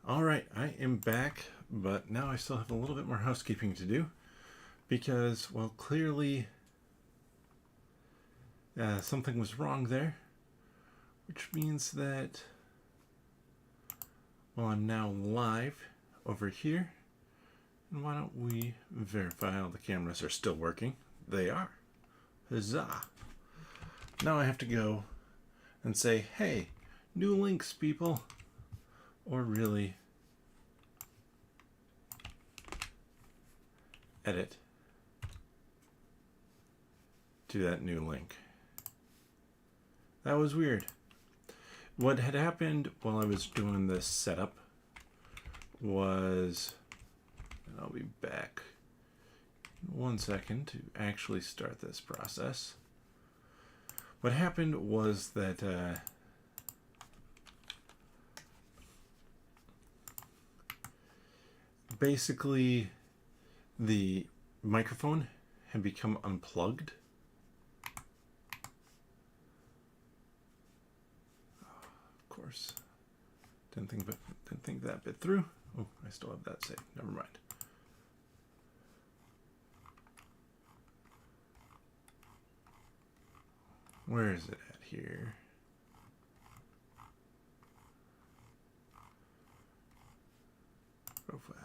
All right, I am back, but now I still have a little bit more housekeeping to do because, well, clearly something was wrong there, which means that, well, I'm now live over here. And why don't we verify all the cameras are still working? They are. Huzzah! Now I have to go and say, hey, new links, people. Or really edit to that new link. That was weird. What had happened while I was doing this setup was, and I'll be back in 1 second to actually start this process. What happened was that basically the microphone had become unplugged. Of course, didn't think that bit through. Oh, I still have that saved. Never mind. Where is it at here? Profile.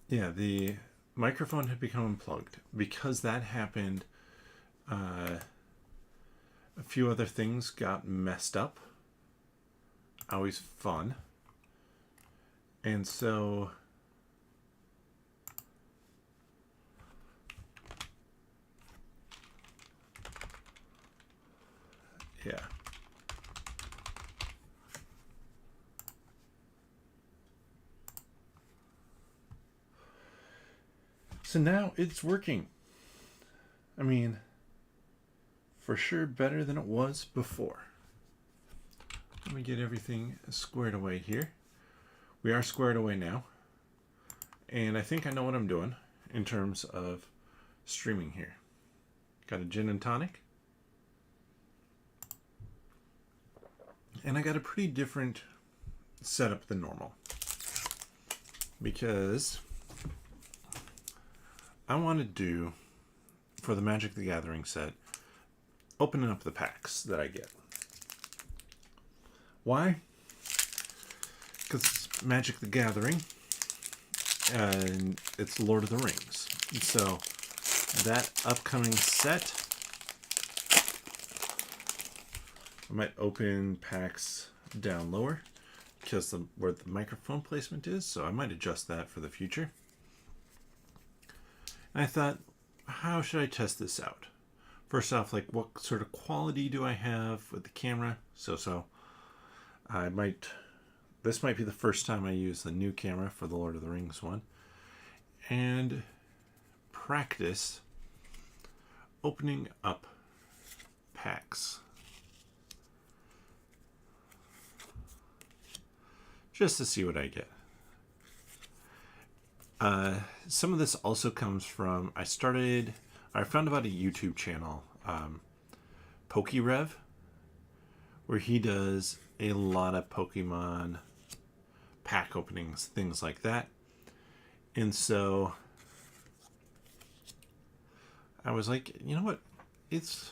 Yeah, the microphone had become unplugged. Because that happened, a few other things got messed up. Always fun. And so yeah. So now it's working. I mean, for sure better than it was before. Let me get everything squared away here. We are squared away now. And I think I know what I'm doing in terms of streaming here. Got a gin and tonic. And I got a pretty different setup than normal. Because I want to do, for the Magic the Gathering set, opening up the packs that I get. Why? Because it's Magic the Gathering, and it's Lord of the Rings. So that upcoming set, I might open packs down lower because where the microphone placement is, so I might adjust that for the future. And I thought, how should I test this out? First off, like, what sort of quality do I have with the camera? So this might be the first time I use the new camera for the Lord of the Rings one, and practice opening up packs just to see what I get. Some of this also comes from, I found about a YouTube channel, PokeRev, where he does a lot of Pokemon pack openings, things like that. And so I was like, you know what? It's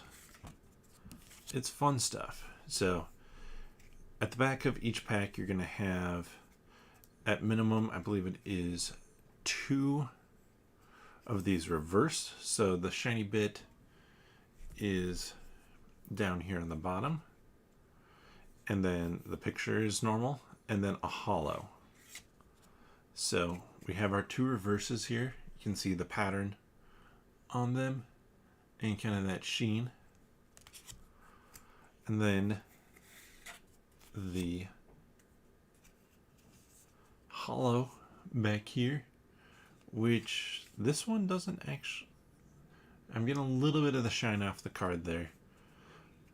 fun stuff. So at the back of each pack, you're going to have, at minimum, I believe it is 2 of these reverse. So the shiny bit is down here on the bottom. And then the picture is normal. And then a hollow. So we have our 2 reverses here. You can see the pattern on them and kind of that sheen. And then the hollow back here, which this one doesn't actually, I'm getting a little bit of the shine off the card there,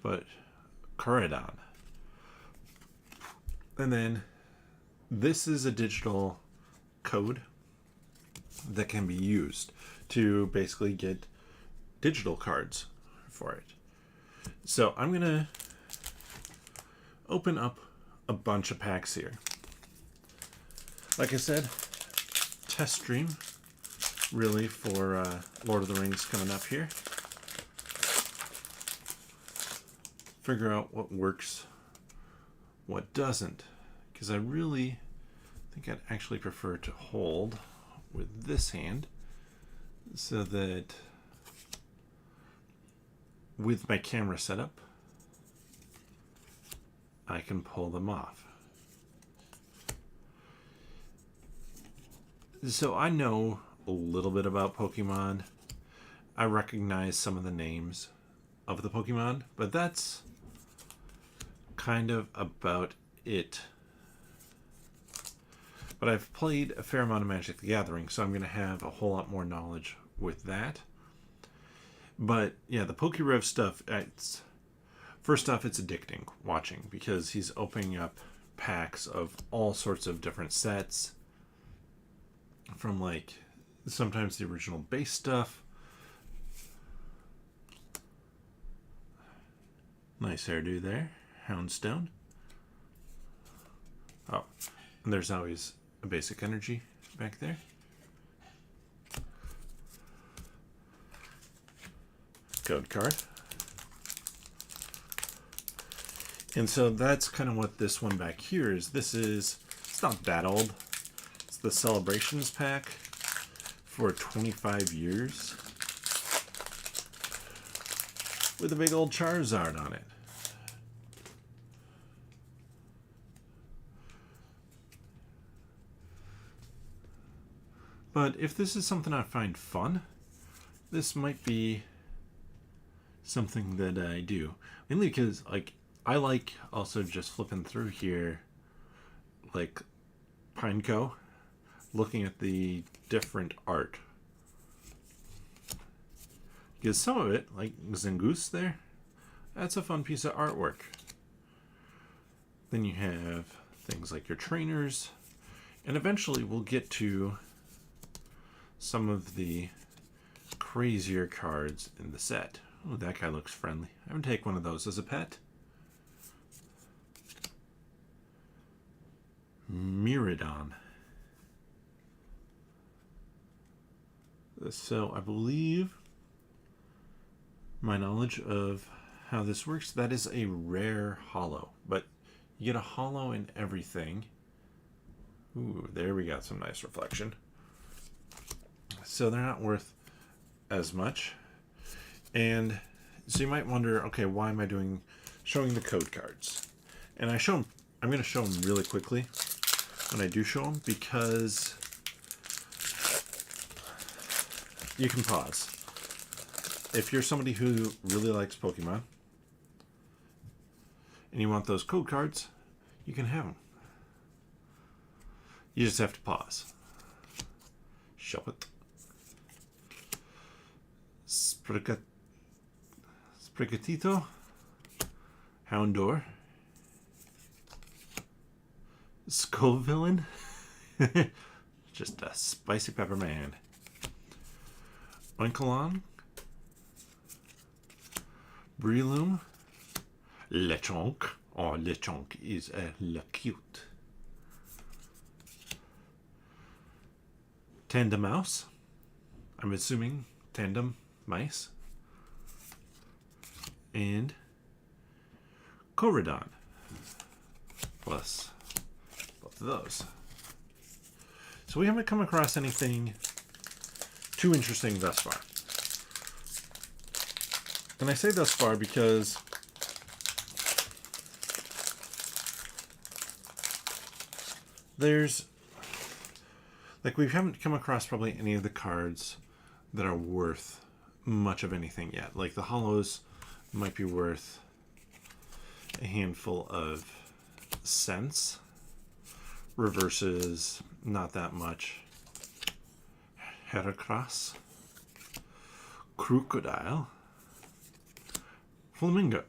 but Corridon. And then this is a digital code that can be used to basically get digital cards for it. So I'm going to open up a bunch of packs here. Like I said, test stream really for Lord of the Rings coming up here. Figure out what works, what doesn't, because I really think I'd actually prefer to hold with this hand so that with my camera setup I can pull them off. So I know a little bit about Pokemon. I recognize some of the names of the Pokemon, but that's kind of about it. But I've played a fair amount of Magic the Gathering, so I'm going to have a whole lot more knowledge with that. But yeah, the PokeRev stuff, first off, it's addicting watching because he's opening up packs of all sorts of different sets, from like sometimes the original base stuff. Nice hairdo there, Houndstone. Oh, and there's always a basic energy back there. Code card. And so that's kind of what this one back here is. It's not that old. It's the Celebrations pack for 25 years with a big old Charizard on it. But if this is something I find fun, this might be something that I do. Mainly because, like, I like also just flipping through here, like Pineco, looking at the different art. Because some of it, like Zangoose there, that's a fun piece of artwork. Then you have things like your trainers, and eventually we'll get to some of the crazier cards in the set. Oh, that guy looks friendly. I would take one of those as a pet. Miradon. So I believe my knowledge of how this works, that is a rare holo, but you get a holo in everything. Ooh, there we got some nice reflection. So they're not worth as much. And so you might wonder, okay, why am I showing the code cards? And I'm going to show them really quickly when I do show them, because you can pause. If you're somebody who really likes Pokemon and you want those code cards, you can have them. You just have to pause. Show it. Sprigatito, Houndour, Scovillain, just a spicy pepper man, Oinkalon, Breloom, Lechonk. Oh, Lechonk is a cute. Tandemouse. I'm assuming tandem mice. And Corridon. Plus both of those. So we haven't come across anything too interesting thus far. And I say thus far because there's, like, we haven't come across probably any of the cards that are worth much of anything yet. Like the holos might be worth a handful of cents. Reverses, not that much. Heracross, Crocodile, Flamingo.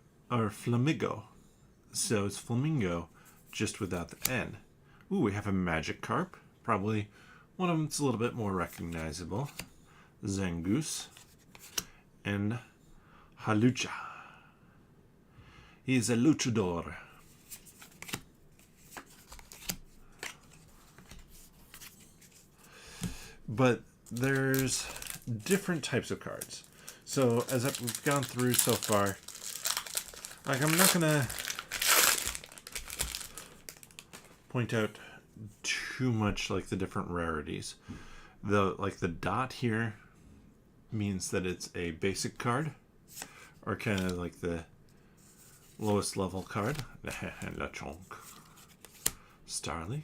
So it's Flamingo just without the N. Ooh, we have a Magikarp, probably One of them's a little bit more recognizable. Zangoose. And Halucha. He's a luchador. But there's different types of cards. So as we've gone through so far, like I'm not gonna point out too much like the different rarities. The dot here means that it's a basic card, or kind of like the lowest level card. La Chonk. Starly.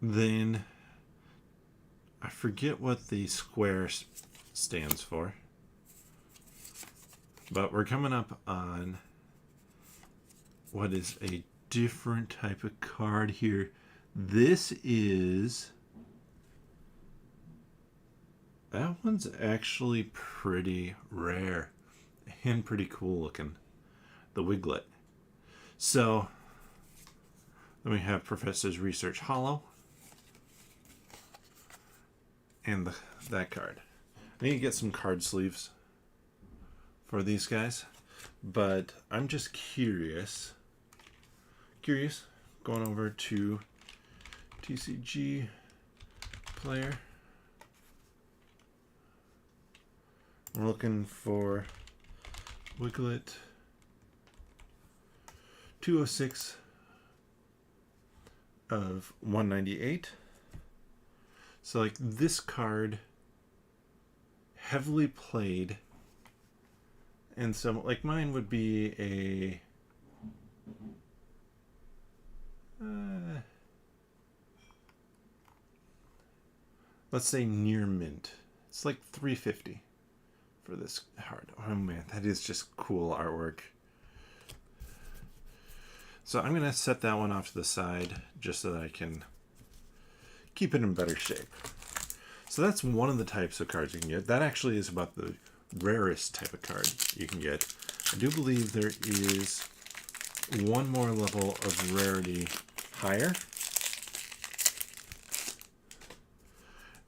Then I forget what the square stands for, but we're coming up on what is a different type of card here. This is, that one's actually pretty rare and pretty cool looking, the Wiglet. So then we have Professor's Research Hollow. And that card. I need to get some card sleeves for these guys, but I'm just curious, going over to TCG Player. We're looking for Wiglet 206 of 198. So like this card, heavily played, and so like mine would be a let's say near mint. It's like $3.50 for this card. Oh man, that is just cool artwork. So I'm gonna set that one off to the side just so that I can keep it in better shape. So that's one of the types of cards you can get. That actually is about the rarest type of card you can get. I do believe there is one more level of rarity higher,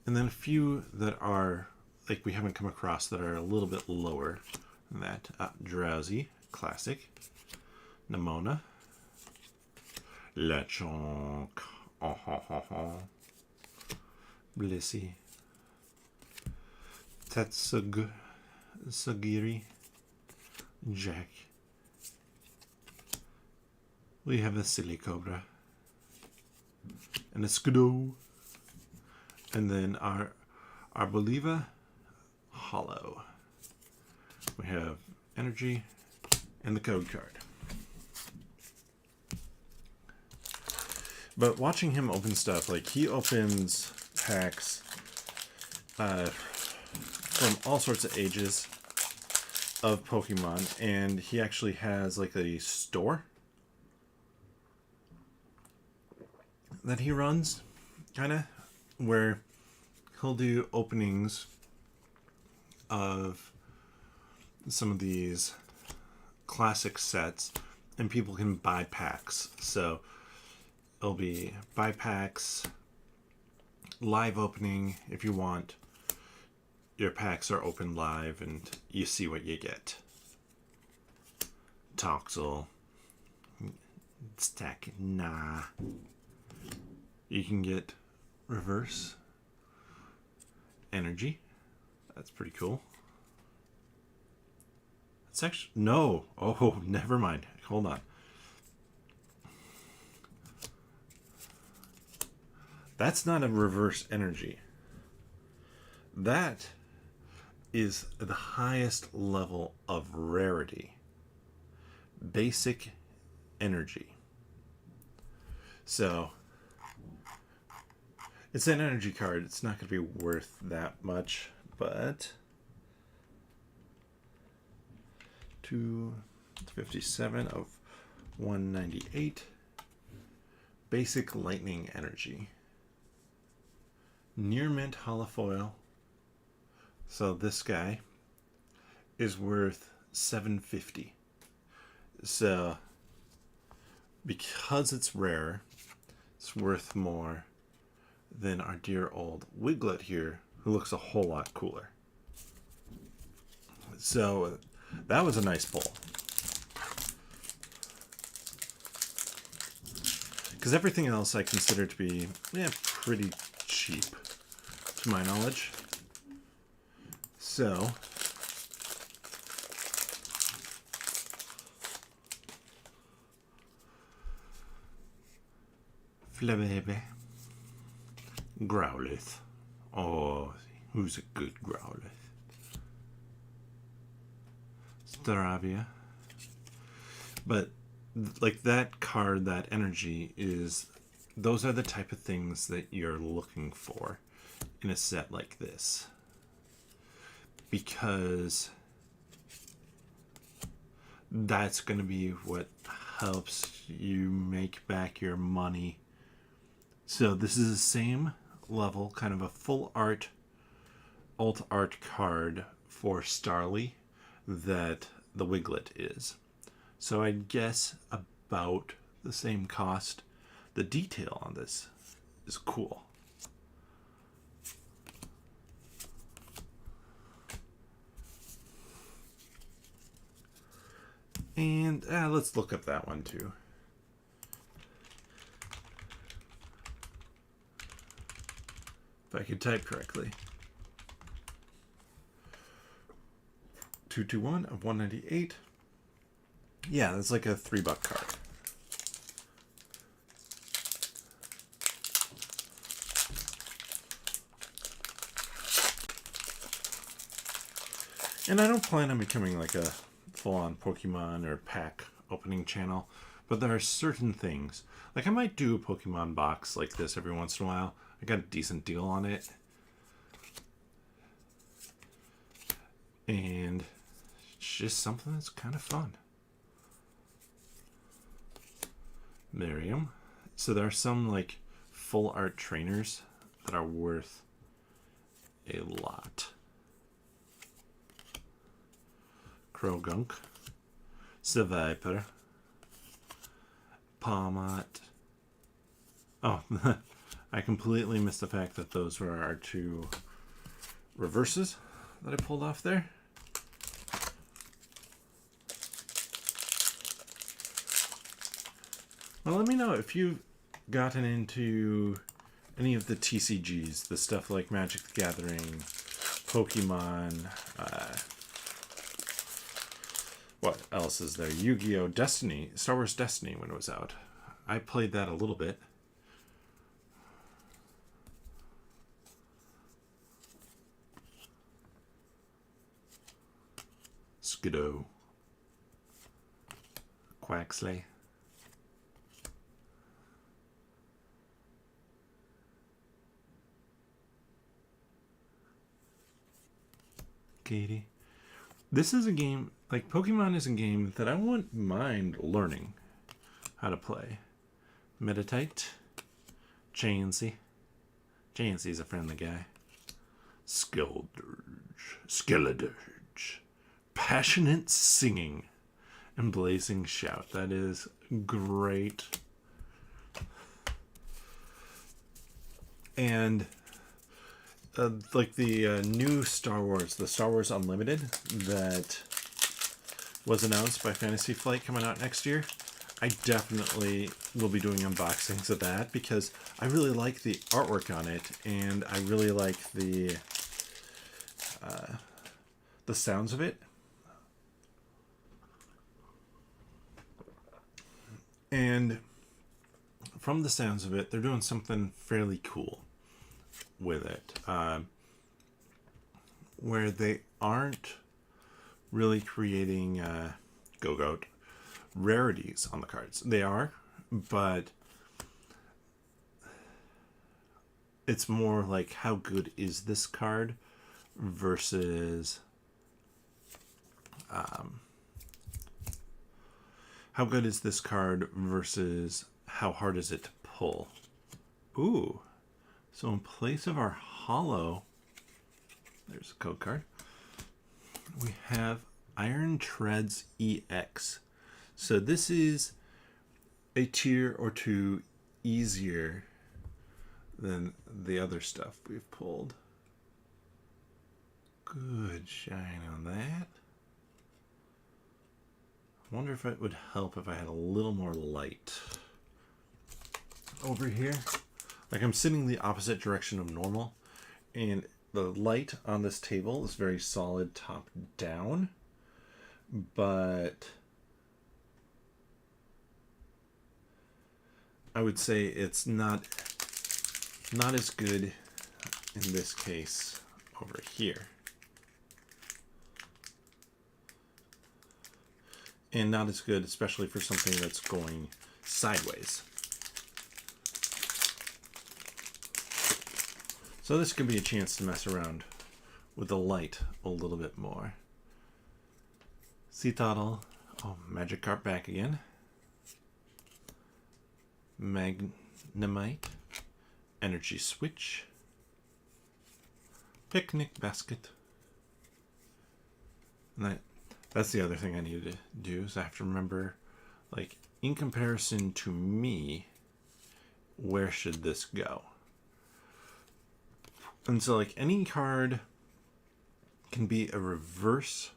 and then a few that are like we haven't come across that are a little bit lower than that. Drowsy, classic. Nimona. Lechonk. Oh, ho, ho, ho. Blissey. Sagiri. Jack. We have a Silly Cobra. And a Scudo. And then our Arboliva Hollow. We have Energy and the code card. But watching him open stuff, like he opens packs from all sorts of ages of Pokemon, and he actually has like a store that he runs, kind of, where he'll do openings of some of these classic sets, and people can buy packs. So it'll be buy packs, live opening if you want. Your packs are open live and you see what you get. Toxel. Stack. Nah. You can get reverse energy. That's pretty cool. It's actually, no. Oh, never mind. Hold on. That's not a reverse energy. That is the highest level of rarity. Basic energy. So it's an energy card. It's not going to be worth that much, but 257 of 198. Basic lightning energy. Near mint holofoil. So this guy is worth $7.50. So because it's rare, it's worth more than our dear old Wiglet here, who looks a whole lot cooler. So that was a nice pull. Because everything else I consider to be pretty cheap, to my knowledge. So Flabébé. Growlithe. Oh, who's a good Growlithe? Staravia. But like that card, that energy is, those are the type of things that you're looking for in a set like this. Because that's going to be what helps you make back your money. So this is the same level, kind of a full art, alt art card for Starly that the Wiglet is. So I guess about the same cost. The detail on this is cool. And let's look up that one too. If I could type correctly. 221 of 198. Yeah, that's like a $3 card. And I don't plan on becoming like a full-on Pokemon or pack opening channel, but there are certain things. Like I might do a Pokemon box like this every once in a while. I got a decent deal on it. And it's just something that's kind of fun. Miriam. So there are some like full art trainers that are worth a lot. Krogunk, Seviper, Palmot. Oh, I completely missed the fact that those were our two reverses that I pulled off there. Well, let me know if you've gotten into any of the TCGs, the stuff like Magic the Gathering, Pokemon, what else is there? Yu-Gi-Oh! Destiny, Star Wars Destiny when it was out. I played that a little bit. Skiddo. Quaxley. Katie. This is a game, like Pokemon is a game that I wouldn't mind learning how to play. Meditite. Chansey. Chansey's a friendly guy. Skeledirge. Passionate singing and blazing shout. That is great. And like the new Star Wars, the Star Wars Unlimited that was announced by Fantasy Flight coming out next year. I definitely will be doing unboxings of that because I really like the artwork on it, and I really like the sounds of it. And from the sounds of it, they're doing something fairly cool with it, where they aren't really creating Go-Goat rarities on the cards. They are, but it's more like how good is this card versus how good is this card versus how hard is it to pull. Ooh, so in place of our holo, there's a code card, we have Iron Treads EX. So this is a tier or two easier than the other stuff we've pulled. Good shine on that. I wonder if it would help if I had a little more light over here. Like I'm sitting the opposite direction of normal, and the light on this table is very solid top down, but I would say it's not as good in this case over here. And not as good, especially for something that's going sideways. So this could be a chance to mess around with the light a little bit more. Citadel. Oh, Magic Cart back again. Magnemite. Energy Switch. Picnic Basket. And that's the other thing I need to do, is I have to remember, like, in comparison to me, where should this go? And so, like, any card can be a reverse.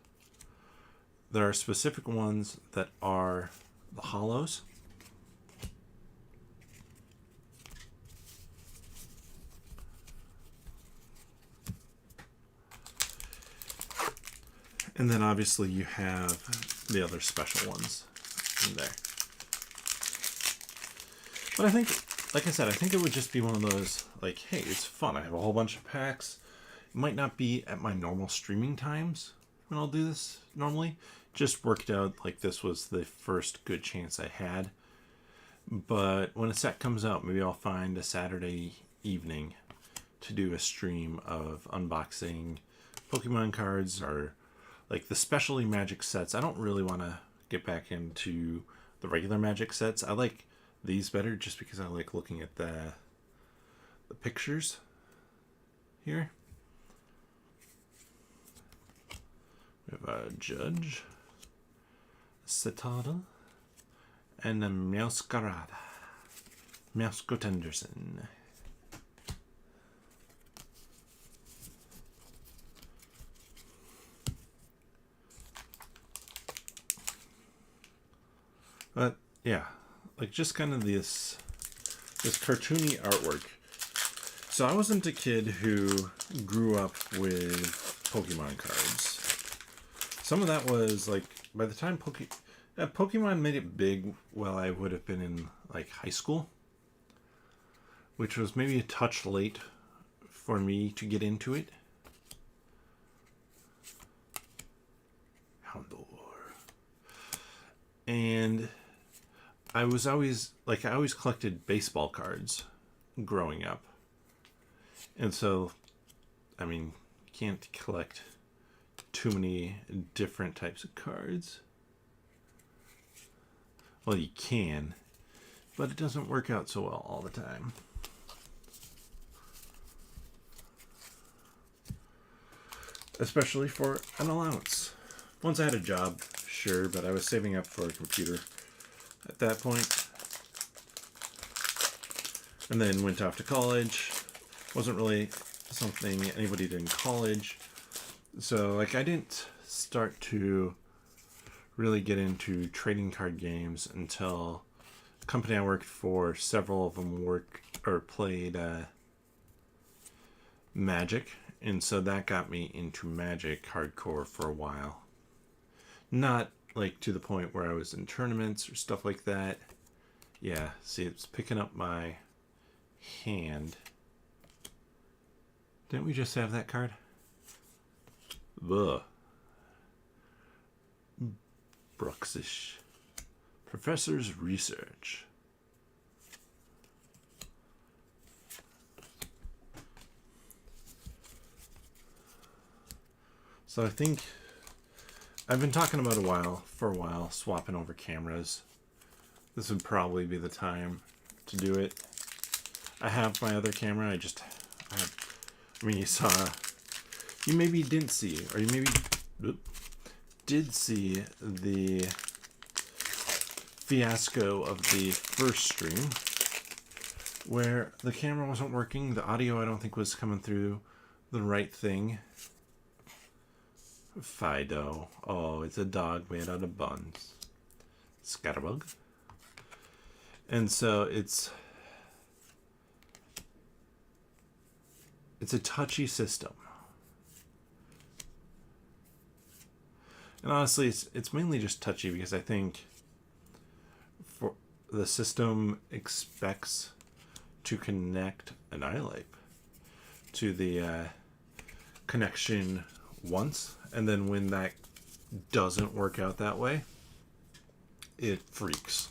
There are specific ones that are the hollows. And then obviously you have the other special ones in there. But I think, like I said, I think it would just be one of those, like, hey, it's fun. I have a whole bunch of packs. It might not be at my normal streaming times when I'll do this normally. Just worked out like this was the first good chance I had. But when a set comes out, maybe I'll find a Saturday evening to do a stream of unboxing Pokemon cards or like the specialty Magic sets. I don't really want to get back into the regular Magic sets. I like these better just because I like looking at the pictures here. We have a Judge, Citadel, and a Meowscarada. Meowscotenderson. But yeah, like just kind of this cartoony artwork. So I wasn't a kid who grew up with Pokemon cards. Some of that was like by the time Pokemon made it big, well, I would have been in like high school, which was maybe a touch late for me to get into it. Houndour. And I always collected baseball cards growing up. And so, I mean, you can't collect too many different types of cards. Well, you can, but it doesn't work out so well all the time. Especially for an allowance. Once I had a job, sure, but I was saving up for a computer at that point. And then went off to college. Wasn't really something anybody did in college. So, like, I didn't start to really get into trading card games until the company I worked for, several of them played Magic. And so that got me into Magic hardcore for a while. Not like to the point where I was in tournaments or stuff like that. Yeah, see, it's picking up my hand. Didn't we just have that card? Ugh. Bruxish. Professor's Research. So I think I've been talking about for a while, swapping over cameras. This would probably be the time to do it. I have my other camera. You maybe didn't see, or you maybe did see the fiasco of the first stream where the camera wasn't working. The audio I don't think was coming through the right thing. Fido. Oh, it's a dog made out of buns. Scatterbug. And so it's a touchy system. And honestly, it's mainly just touchy because I think for the system expects to connect an iLight to the connection once, and then when that doesn't work out that way, it freaks.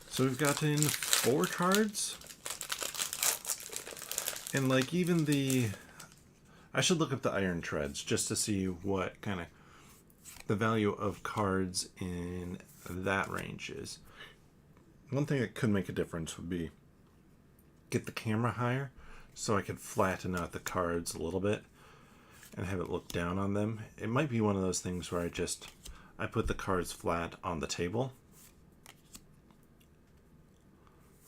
So we've gotten 4 cards. And like even I should look up the iron treads just to see what kind of the value of cards in that range is. One thing that could make a difference would be get the camera higher so I could flatten out the cards a little bit and have it look down on them. It might be one of those things where I put the cards flat on the table.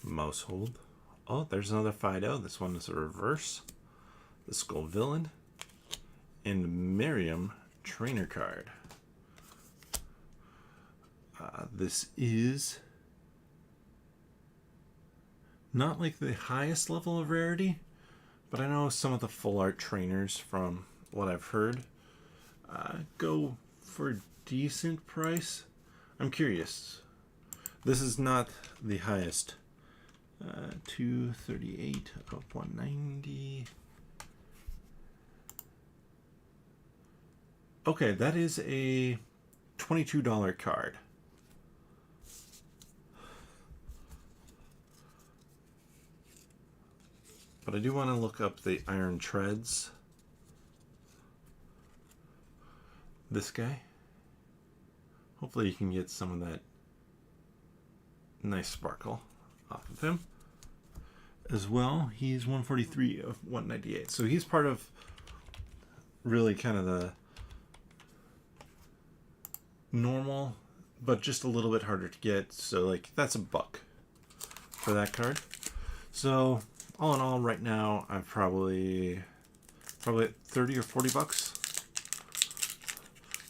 Mouse hold. Oh, there's another Fido. This one is a reverse. The Skull Villain. And Miriam Trainer card. This is not like the highest level of rarity, but I know some of the full art trainers, from what I've heard, go for a decent price. I'm curious. This is not the highest. 238 of 190. Okay, that is a $22 card. But I do want to look up the iron treads. This guy. Hopefully you can get some of that nice sparkle off of him. As well, he's 143 of 198. So he's part of really kind of the normal, but just a little bit harder to get. So like that's $1 for that card. So all in all, right now I'm probably at 30 or 40 bucks.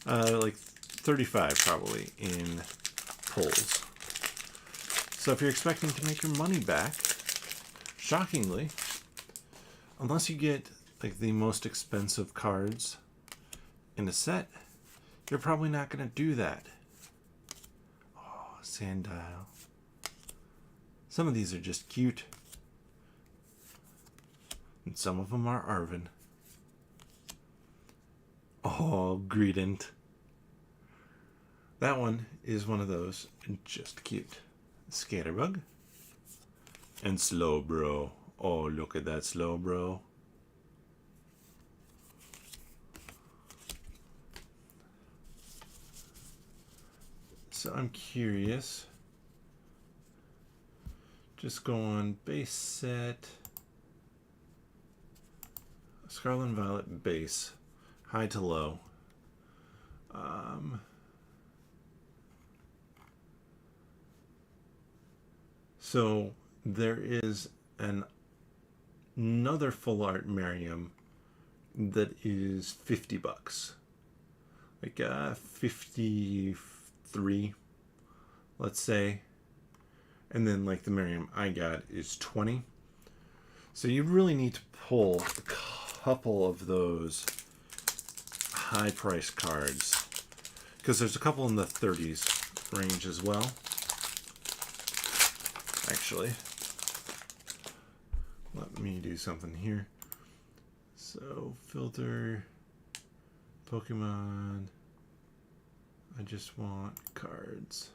Like 35 probably in pulls. So if you're expecting to make your money back, shockingly, unless you get like the most expensive cards in a set, you're probably not going to do that. Oh, Sandile. Some of these are just cute. And some of them are Arvin. Oh, Greedent. That one is one of those, just cute. Scatterbug. And Slowbro. Oh, look at that Slowbro. So I'm curious. Just go on base set. Scarlet and Violet base. High to low. So there is another full art Miriam that is $50. Like 53, let's say. And then like the Miriam I got is 20. So you really need to pull a couple of those high price cards, because there's a couple in the 30s range as well. Actually, let me do something here. So filter Pokemon. I just want cards.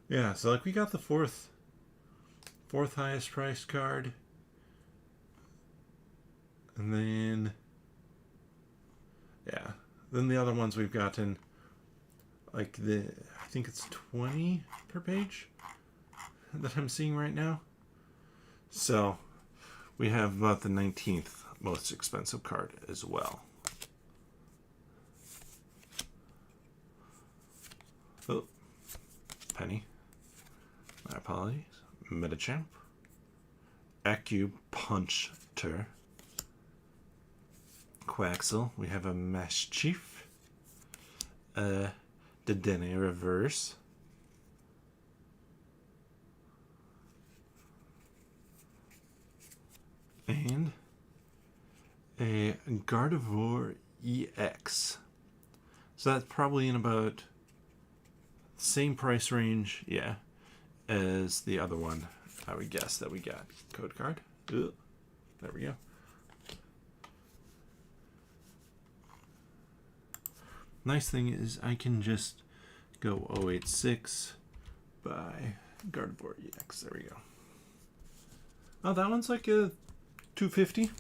Yeah, so like we got the fourth highest priced card. And then yeah, than the other ones we've gotten. Like I think it's 20 per page that I'm seeing right now. So we have about the 19th most expensive card as well. Oh, Penny. My apologies. Metachamp. Acupuncture. Quaxel. We have a Mischief. Dedenne Reverse. And a Gardevoir EX. So that's probably in about the same price range, yeah, as the other one, I would guess, that we got. Code card. Ugh. There we go. Nice thing is I can just go 086 by Gardevoir EX. There we go. Oh, that one's like a 250.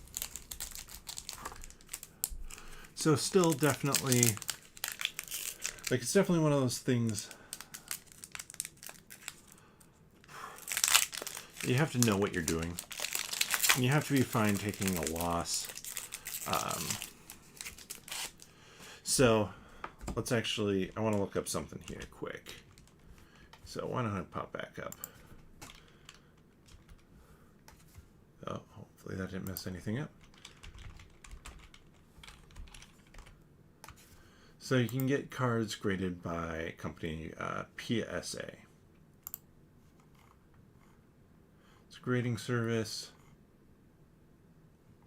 So still definitely, like, it's definitely one of those things you have to know what you're doing. And you have to be fine taking a loss. So let's actually, I want to look up something here quick. So why don't I pop back up? Oh, hopefully that didn't mess anything up. So you can get cards graded by company PSA. It's a grading service.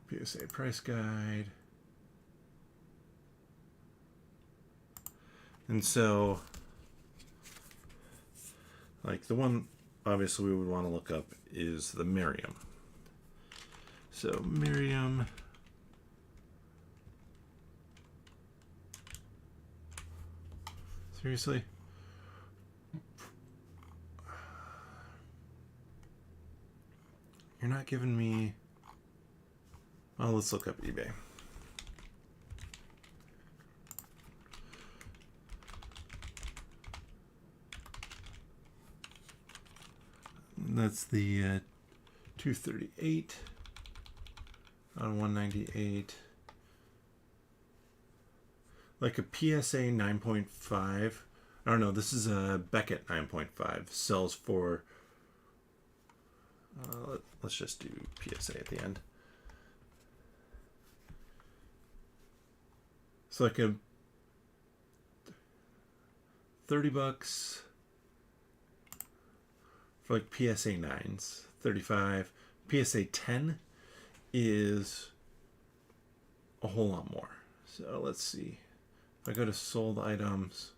PSA price guide. And so, like, the one obviously we would want to look up is the Miriam. So Miriam, seriously? You're not giving me... Oh, let's look up eBay. That's the 238 on 198. Like a PSA 9.5. I don't know. This is a Beckett 9.5. Sells for... let's just do PSA at the end. It's like a $30 for like PSA 9s. 35. PSA 10 is a whole lot more. So let's see. If I go to sold items,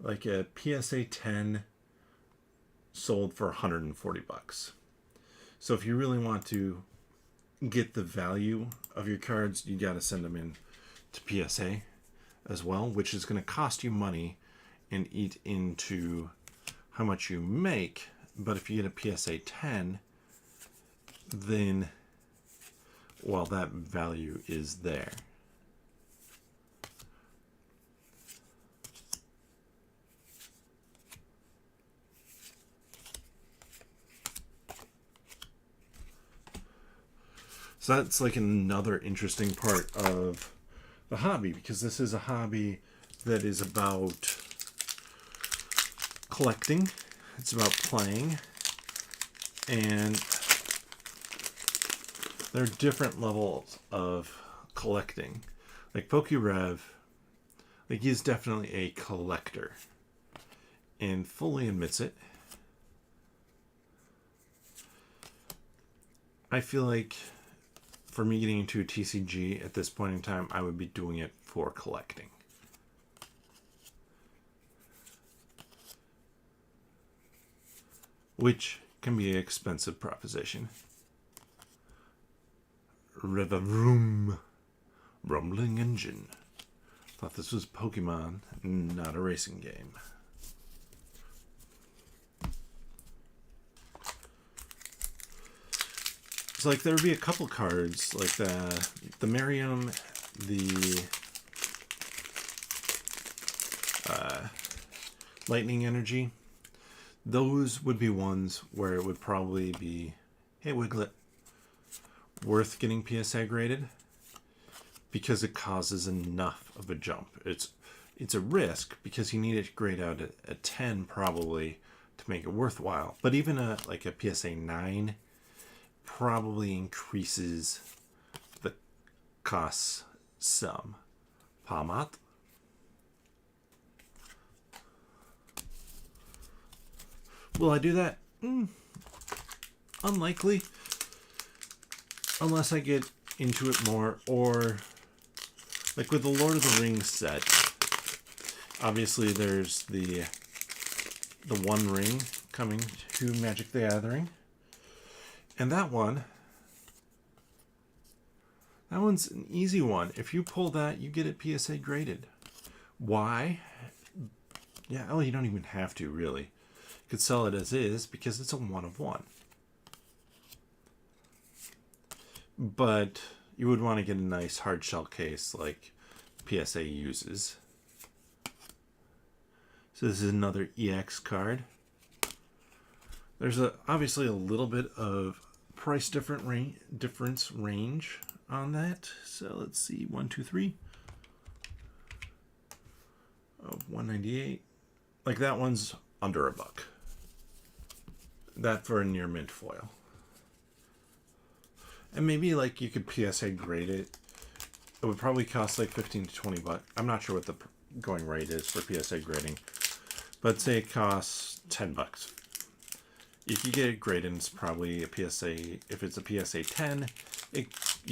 like a PSA 10 sold for $140. So if you really want to get the value of your cards, you got to send them in to PSA as well, which is going to cost you money and eat into how much you make. But if you get a PSA 10, then, well, that value is there. So that's like another interesting part of the hobby, because this is a hobby that is about collecting. It's about playing. And there are different levels of collecting. Like PokeRev, like, he's definitely a collector and fully admits it. I feel like for me getting into a TCG at this point in time, I would be doing it for collecting. Which can be an expensive proposition. Revavroom. Rumbling engine. Thought this was Pokemon, not a racing game. It's like there would be a couple cards like the Miriam the lightning energy, those would be ones where it would probably be, hey Wiglet, worth getting PSA graded because it causes enough of a jump. It's a risk because you need it to grade out at a 10 probably to make it worthwhile. But even a PSA 9 probably increases the costs some. Pamat. Will I do that? Unlikely. Unless I get into it more, or like with the Lord of the Rings set, obviously there's the One Ring coming to Magic the Gathering. And that one's an easy one. If you pull that, you get it PSA graded. Why? Yeah, well, you don't even have to, really. You could sell it as is because it's a 1 of 1. But you would want to get a nice hard shell case like PSA uses. So this is another EX card. There's obviously a little bit of price difference range on that. So let's see, 1, 2, 3. Oh, 198. Like that one's under $1. That for a near mint foil. And maybe like you could PSA grade it. It would probably cost like 15 to 20 bucks. I'm not sure what the going rate is for PSA grading, but say it costs 10 bucks. If you get it graded, it's probably a PSA. If it's a PSA 10, you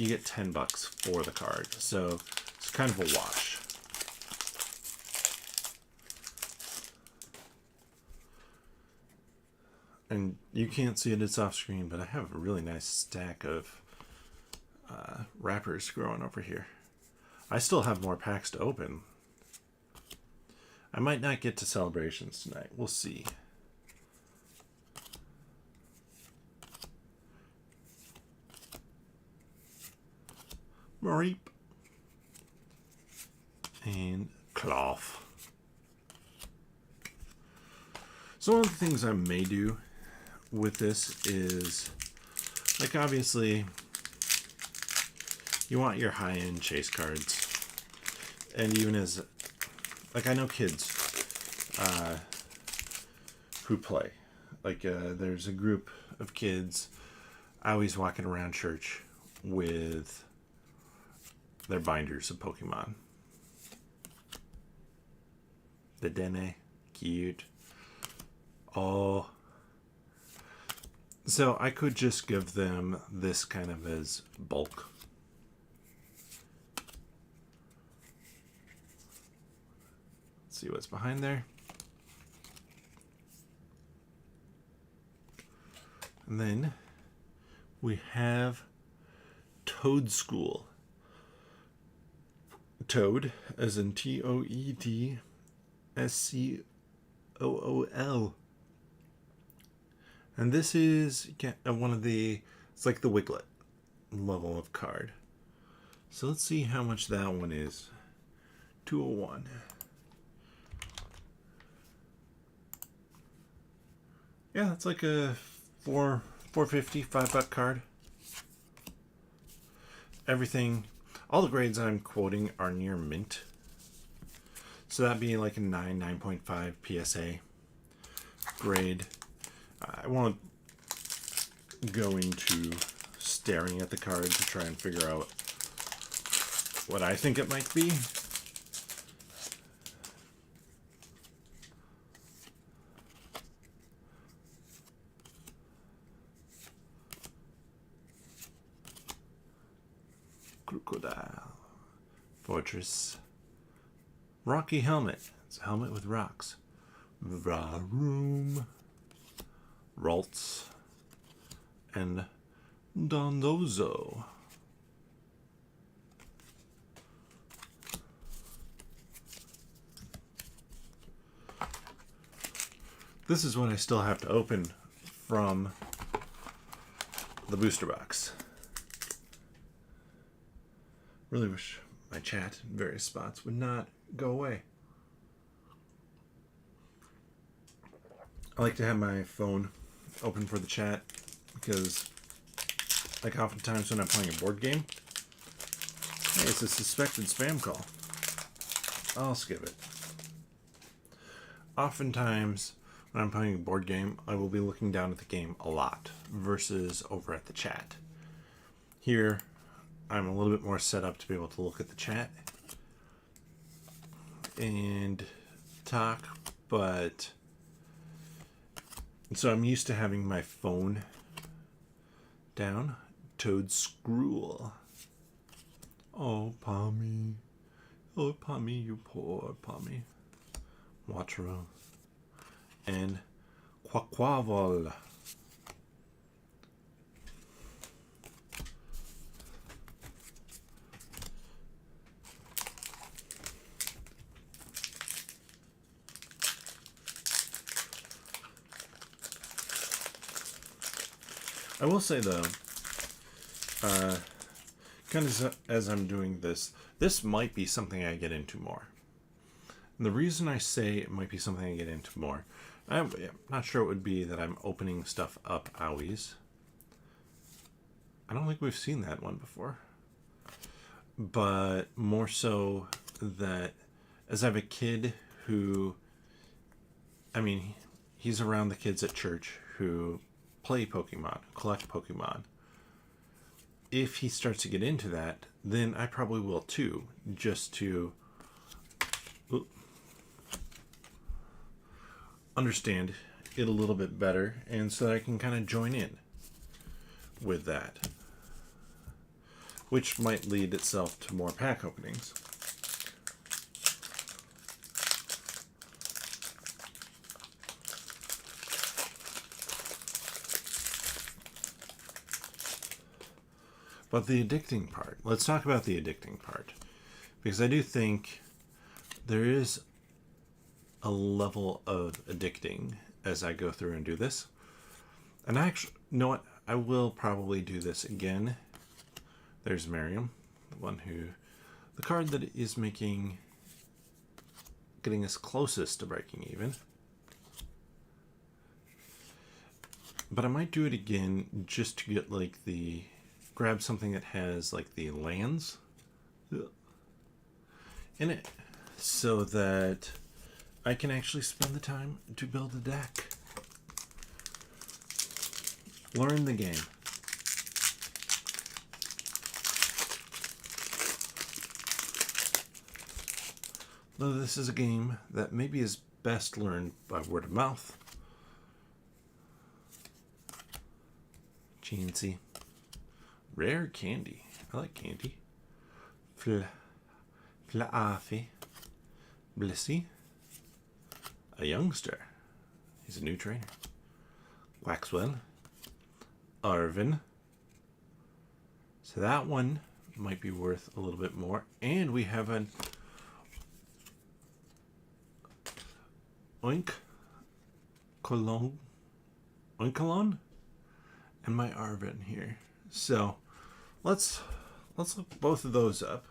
get 10 bucks for the card. So it's kind of a wash. And you can't see it, it's off screen, but I have a really nice stack of wrappers growing over here. I still have more packs to open. I might not get to celebrations tonight. We'll see. Mareep. And cloth. So one of the things I may do with this is, like, obviously you want your high-end chase cards, and even as, like, I know kids who play, like there's a group of kids always walking around church with their binders of Pokemon. The Dene, cute. Oh, so I could just give them this kind of as bulk. Let's see what's behind there. And then we have Toad School. Toad, as in TOEDSCOOL. And this is one of the, it's like the Wiglet level of card. So let's see how much that one is. 201. Yeah, it's like a $4.50, $5 card. Everything, all the grades I'm quoting are near mint. So that'd be like a 9.5 PSA grade. I won't go into staring at the card to try and figure out what I think it might be. Crocodile. Fortress. Rocky helmet. It's a helmet with rocks. Varoom. Ralts. And Dondozo. This is what I still have to open from the booster box. Really wish my chat in various spots would not go away. I like to have my phone open for the chat because, like, oftentimes when I'm playing a board game, hey, it's a suspected spam call. I'll skip it. Oftentimes when I'm playing a board game, I will be looking down at the game a lot versus over at the chat. Here, I'm a little bit more set up to be able to look at the chat and talk, but so I'm used to having my phone down. Toad Scrool. Oh, Pommy. Oh, Pommy, you poor Pommy. Watro. And Quaquaval. I will say though, kind of as I'm doing this, this might be something I get into more. And the reason I say it might be something I get into more, I'm not sure it would be that I'm opening stuff up owies. I don't think we've seen that one before. But more so that as I have a kid who, I mean, he's around the kids at church who play Pokemon, collect Pokemon. If he starts to get into that, then I probably will too, just to understand it a little bit better, and so that I can kind of join in with that, which might lead itself to more pack openings. But the addicting part, let's talk about the addicting part, because I do think there is a level of addicting as I go through and do this. And I actually, you know what, I will probably do this again. There's Miriam, the one who, the card that is getting us closest to breaking even. But I might do it again just to get like grab something that has like the lands in it, so that I can actually spend the time to build a deck. Learn the game. Though this is a game that maybe is best learned by word of mouth. Cheency. Rare candy. I like candy. Flaaffy. Blissey. A youngster. He's a new trainer. Waxwell. Arvin. So that one might be worth a little bit more. And we have an Oinkalon and my Arvin here. So let's look both of those up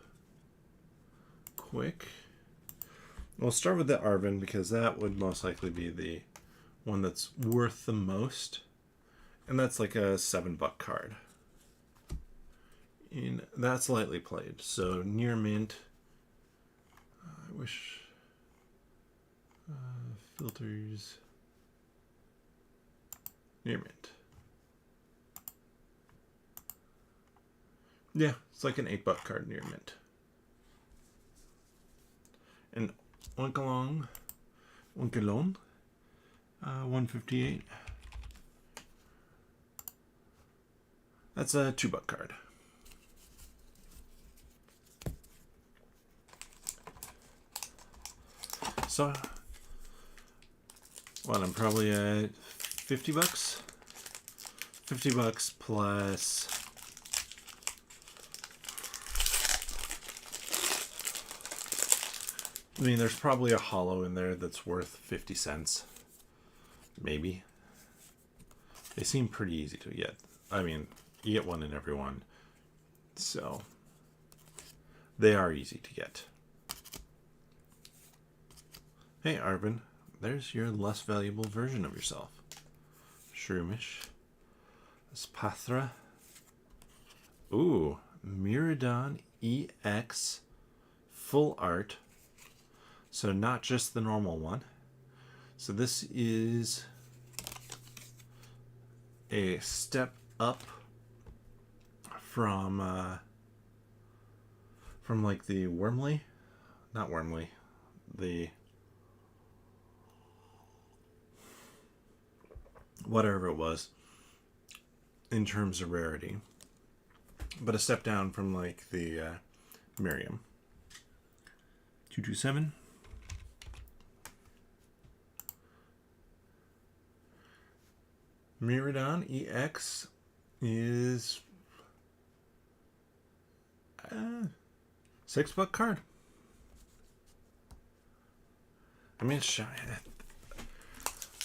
quick. We'll start with the Arvin because that would most likely be the one that's worth the most, and that's like a $7 card. And that's lightly played, so near mint. I wish filters near mint. Yeah, it's like an $8 card near mint. And Oinkalon, 158. That's a $2 card. So, well, I'm probably at $50. $50 plus I mean, there's probably a holo in there that's worth 50 cents. Maybe. They seem pretty easy to get. I mean, you get one in every one. So, They are easy to get. Hey, Arvin, there's your less valuable version of yourself. Shroomish. Spathra. Ooh, Miradon EX full art. So not just the normal one. So this is a step up from like the Wormley, not Wormley, the whatever it was in terms of rarity, but a step down from like the Miriam. 227. Miradon EX is $6 card. I mean,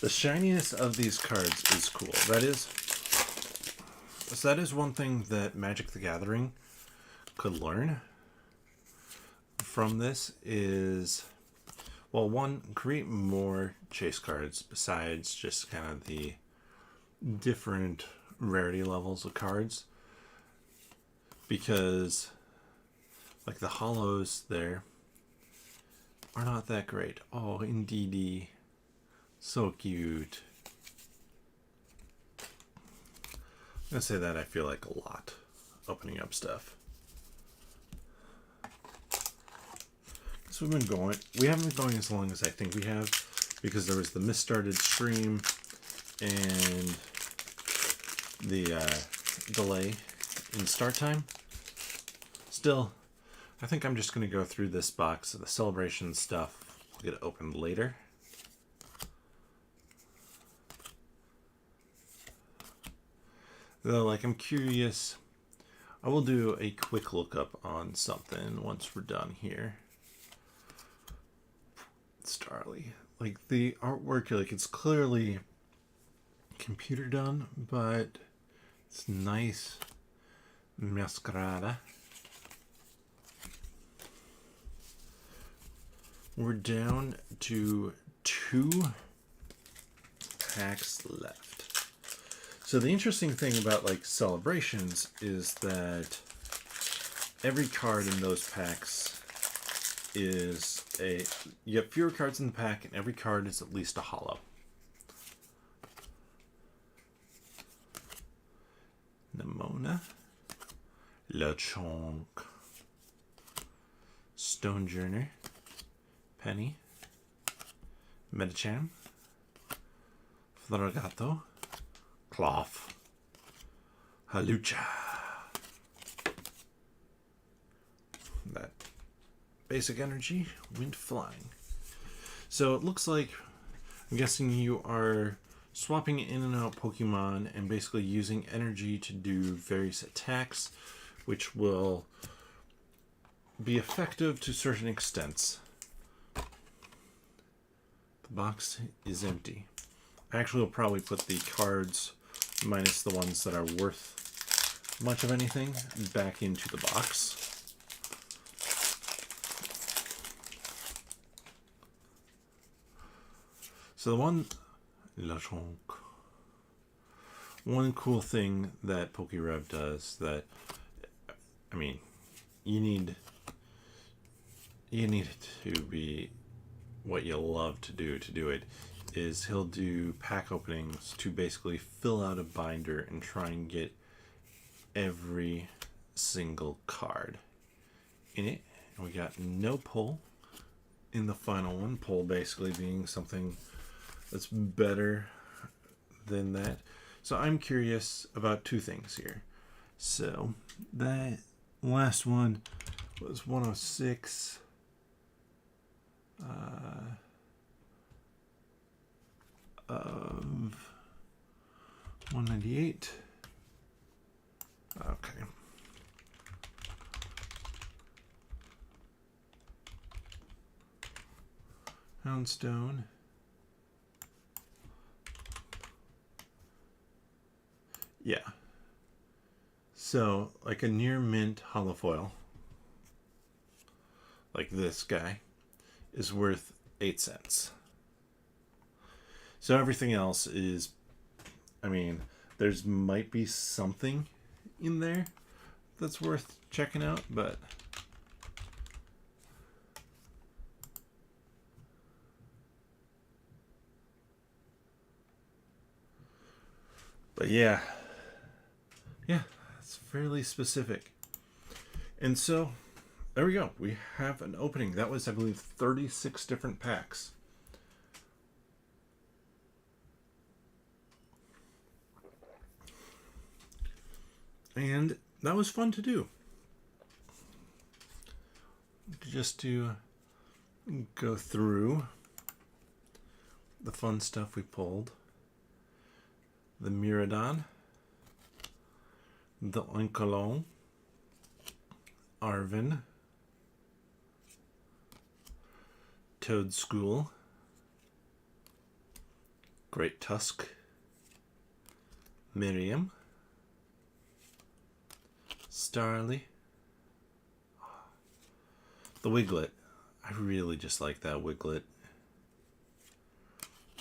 the shininess of these cards is cool. That is one thing that Magic the Gathering could learn from this is, well, one, create more chase cards besides just kind of the different rarity levels of cards, because like the hollows there are not that great. Oh, indeedy, so cute. I'm gonna say that I feel like a lot opening up stuff. So we haven't been going as long as I think we have, because there was the misstarted stream and the delay in start time. Still, I think I'm just going to go through this box. The celebration stuff will get opened later. Though, like, I'm curious. I will do a quick lookup on something once we're done here. Starly. Like, the artwork, like, it's clearly computer done, but it's nice. Masquerada. We're down to 2 packs left. So the interesting thing about like celebrations is that every card in those packs is you have fewer cards in the pack, and every card is at least a hollow. Nimona, Lechonk, Stonejourner, Penny, Medicham, Floragato, Cloth, Halucha. That basic energy went flying. So it looks like, I'm guessing you are swapping in and out Pokemon and basically using energy to do various attacks, which will be effective to certain extents. The box is empty. I actually will probably put the cards, minus the ones that are worth much of anything, back into the box. So the one cool thing that PokeRev does that, I mean, you need it to be what you love to do it, is he'll do pack openings to basically fill out a binder and try and get every single card in it. And we got no pull in the final one, pull basically being something that's better than that. So I'm curious about 2 things here. So that last one was 106. Of 198. Okay. Houndstone. Yeah. So, like a near mint holofoil. like this guy, is worth 8 cents. So everything else is, I mean, there's might be something in there that's worth checking out, but yeah, it's fairly specific. And so there we go. We have an opening. That was, I believe, 36 different packs. And that was fun to do. Just to go through the fun stuff we pulled. The Miradon, the Oncolon, Arvin, Toad School, Great Tusk, Miriam, Starly, the Wiglet. I really just like that Wiglet.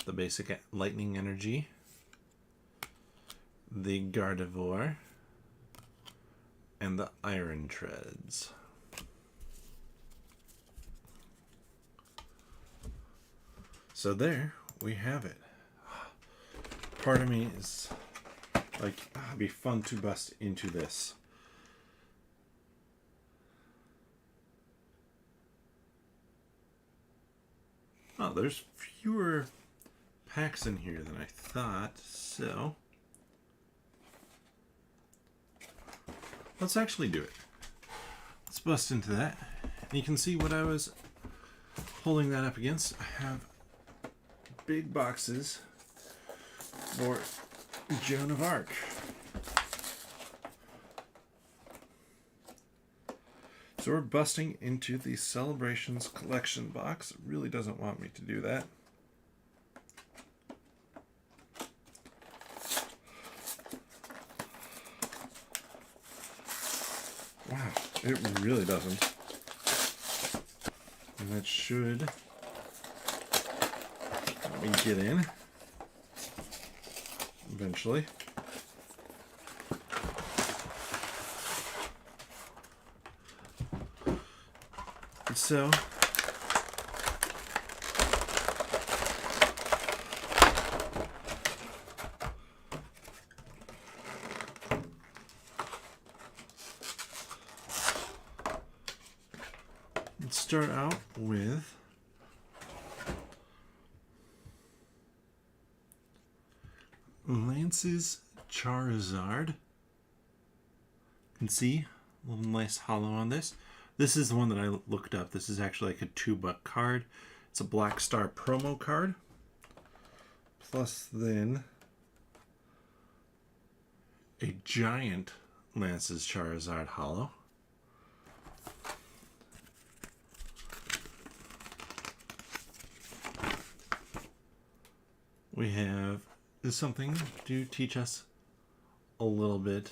The basic lightning energy, the Gardevoir, and the Iron Treads. So there we have it. Part of me is like, it'd be fun to bust into this. Oh, there's fewer packs in here than I thought, so let's actually do it. Let's bust into that. And you can see what I was holding that up against. I have big boxes for Joan of Arc. So we're busting into the Celebrations collection box. It really doesn't want me to do that. Wow, it really doesn't. And that should let me get in eventually. And so let's start out with Lance's Charizard. You can see a little nice hollow on this. This is the one that I looked up. This is actually like a $2 card. It's a Black Star promo card. Plus then a giant Lance's Charizard hollow. We have something to teach us a little bit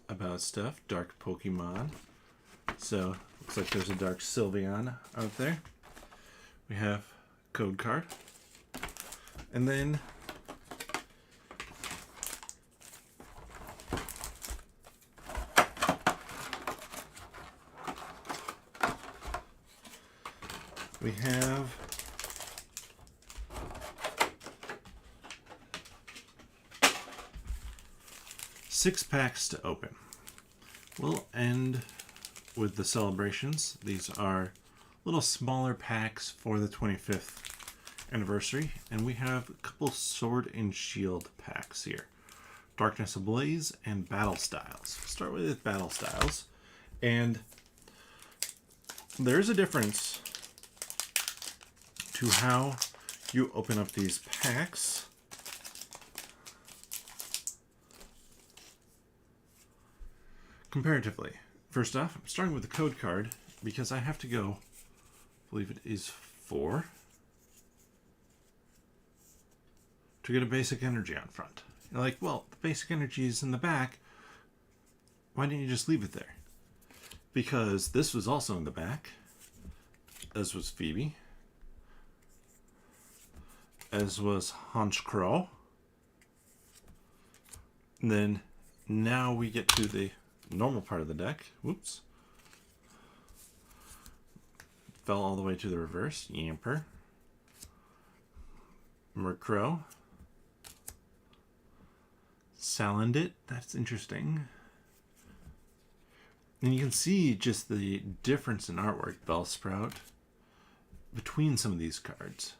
about stuff. Dark Pokemon. So looks like there's a Dark Sylveon out there. We have code card. And then we have six packs to open. We'll end with the Celebrations. These are little smaller packs for the 25th anniversary, and we have a couple Sword and Shield packs here. Darkness Ablaze and Battle Styles. We'll start with Battle Styles, and there's a difference to how you open up these packs. Comparatively. First off, I'm starting with the code card because I have to go, I believe it is 4, to get a basic energy on front. You're like, well, the basic energy is in the back. Why didn't you just leave it there? Because this was also in the back. as was Phoebe, as was Honchkrow. And then now we get to the normal part of the deck. Whoops. Fell all the way to the reverse. Yamper. Murkrow. Salandit. That's interesting. And you can see just the difference in artwork, Bellsprout, between some of these cards.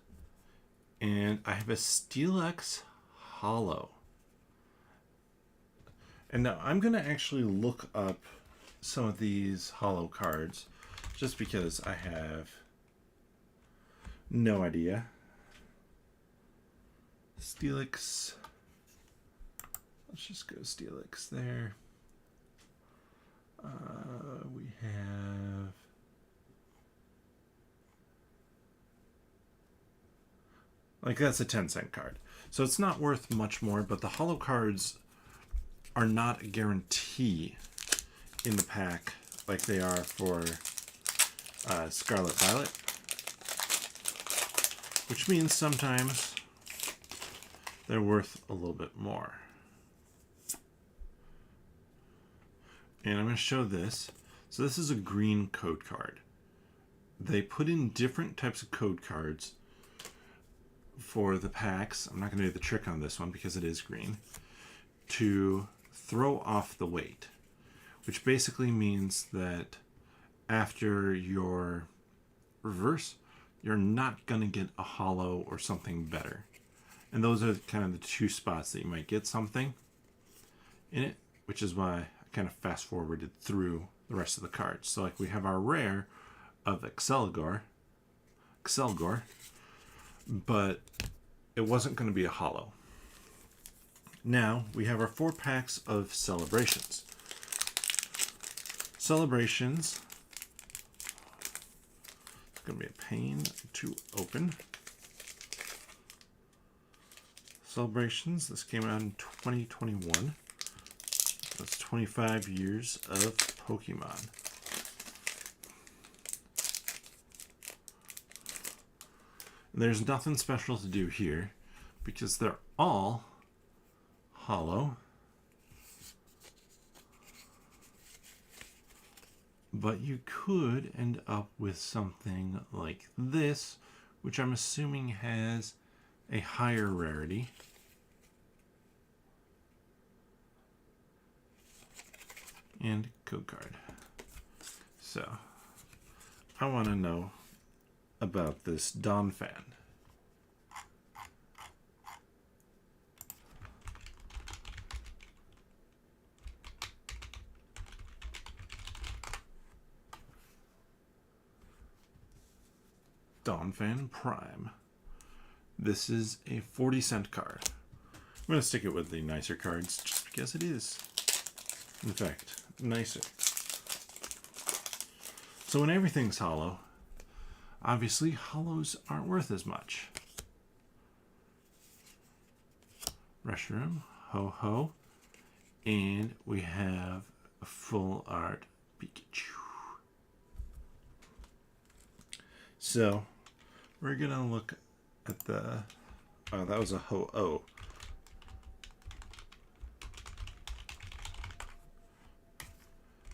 And I have a Steelix Hollow. And now I'm going to actually look up some of these hollow cards just because I have no idea. Steelix. Let's just go Steelix there. We have like that's a 10-cent card. So it's not worth much more, but the hollow cards are not a guarantee in the pack like they are for Scarlet Violet, which means sometimes they're worth a little bit more. And I'm going to show this. So this is a green code card. They put in different types of code cards for the packs. I'm not going to do the trick on this one because it is green. To throw off the weight, which basically means that after your reverse, you're not going to get a hollow or something better. And those are kind of the two spots that you might get something in it, which is why I kind of fast forwarded through the rest of the cards. So like we have our rare of Excelgor, but it wasn't going to be a hollow. Now we have our 4 packs of Celebrations. Celebrations, it's going to be a pain to open. Celebrations, this came out in 2021. That's 25 years of Pokemon. There's nothing special to do here because they're all hollow. But you could end up with something like this, which I'm assuming has a higher rarity. And code card. So, I want to know about this Donphan. Donphan Prime. This is a 40-cent card. I'm going to stick it with the nicer cards just because it is, in fact, nicer. So when everything's hollow, obviously hollows aren't worth as much. Reshiram, Ho-Ho, and we have a full art Pikachu. So we're gonna look at the, oh, that was a Ho-Oh.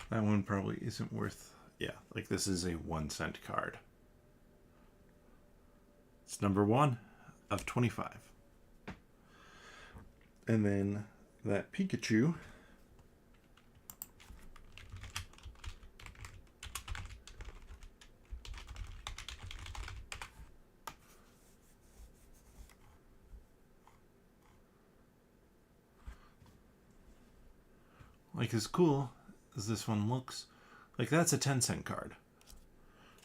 That one probably isn't worth, yeah, like this is a 1-cent card. It's number 1 of 25. And then that Pikachu, like as cool as this one looks, like that's a 10-cent card.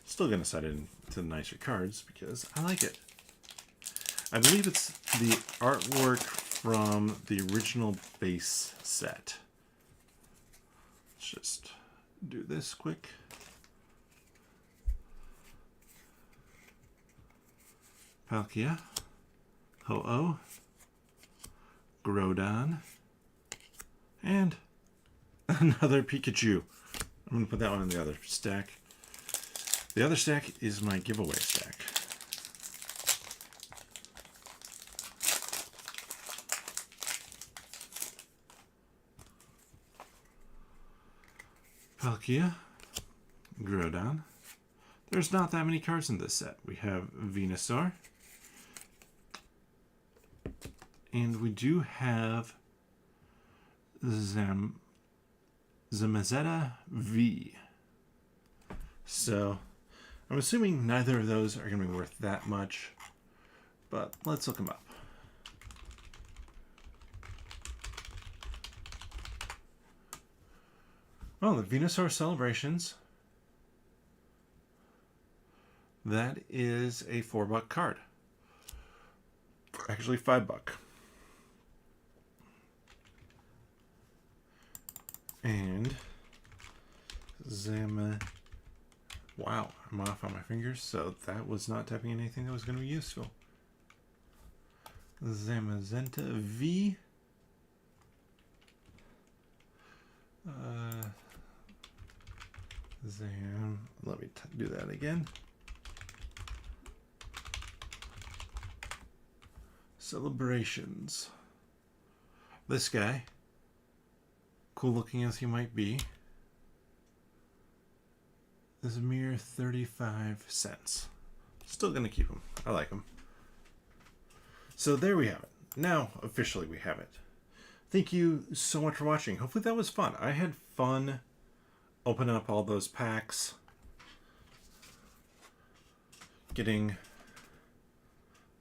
Still gonna set it into the nicer cards because I like it. I believe it's the artwork from the original base set. Let's just do this quick. Palkia, Ho-Oh, Groudon, and another Pikachu. I'm going to put that one in the other stack. The other stack is my giveaway stack. Palkia, Groudon. There's not that many cards in this set. We have Venusaur. And we do have Zamazenta V. So I'm assuming neither of those are going to be worth that much, but let's look them up. Oh, the Venusaur Celebrations. That is a $4 card. Actually, $5. And wow, I'm off on my fingers, so that was not typing anything that was going to be useful. Zamazenta V. Let me do that again. Celebrations. This guy, cool looking as he might be, is a mere 35 cents. Still gonna keep him. I like him. So there we have it. Now, officially we have it. Thank you so much for watching. Hopefully that was fun. I had fun opening up all those packs. Getting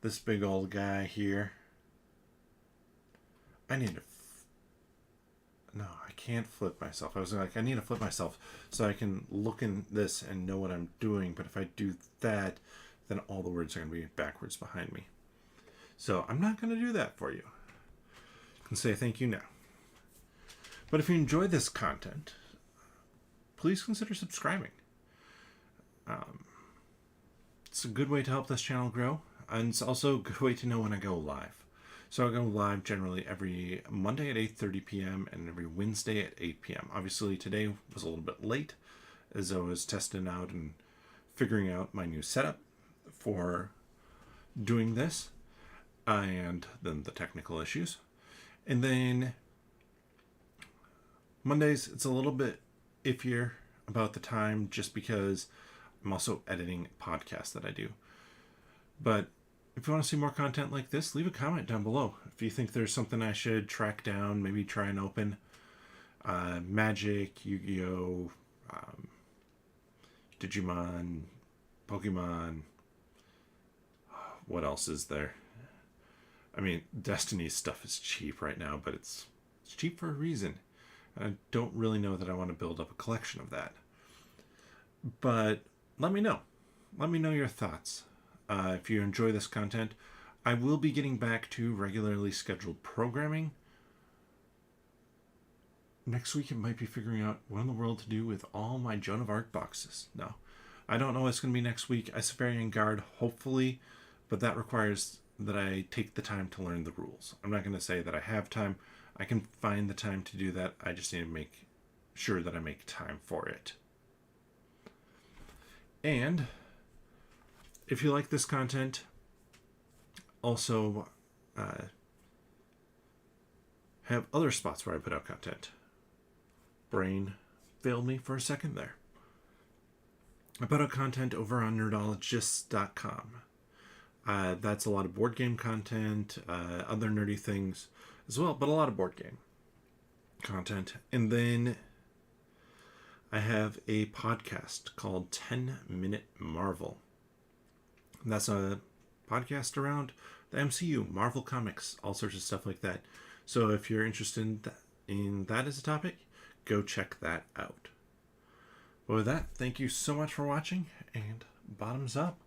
this big old guy here. I need to... No, I can't flip myself. I was like, I need to flip myself so I can look in this and know what I'm doing. But if I do that, then all the words are going to be backwards behind me. So I'm not going to do that for you. I can say thank you now. But if you enjoy this content, please consider subscribing. It's a good way to help this channel grow. And it's also a good way to know when I go live. So I go live generally every Monday at 8:30 p.m. and every Wednesday at 8 p.m. Obviously today was a little bit late as I was testing out and figuring out my new setup for doing this. And then the technical issues. And then Mondays, it's a little bit iffier about the time just because I'm also editing podcasts that I do. But if you want to see more content like this, leave a comment down below. If you think there's something I should track down, maybe try and open. Magic, Yu-Gi-Oh!, Digimon, Pokemon. What else is there? I mean, Destiny's stuff is cheap right now, but it's cheap for a reason. And I don't really know that I want to build up a collection of that. But let me know. Let me know your thoughts. If you enjoy this content, I will be getting back to regularly scheduled programming. Next week, it might be figuring out what in the world to do with all my Joan of Arc boxes. No, I don't know what's going to be next week. Icefarian Guard, hopefully, but that requires that I take the time to learn the rules. I'm not going to say that I have time. I can find the time to do that. I just need to make sure that I make time for it. And if you like this content, also have other spots where I put out content. Brain failed me for a second there. I put out content over on nerdologists.com. That's a lot of board game content, other nerdy things as well, but a lot of board game content. And then I have a podcast called 10 Minute Marvel. And that's a podcast around the MCU, Marvel Comics, all sorts of stuff like that. So if you're interested in that as a topic, go check that out. But with that, thank you so much for watching, and bottoms up.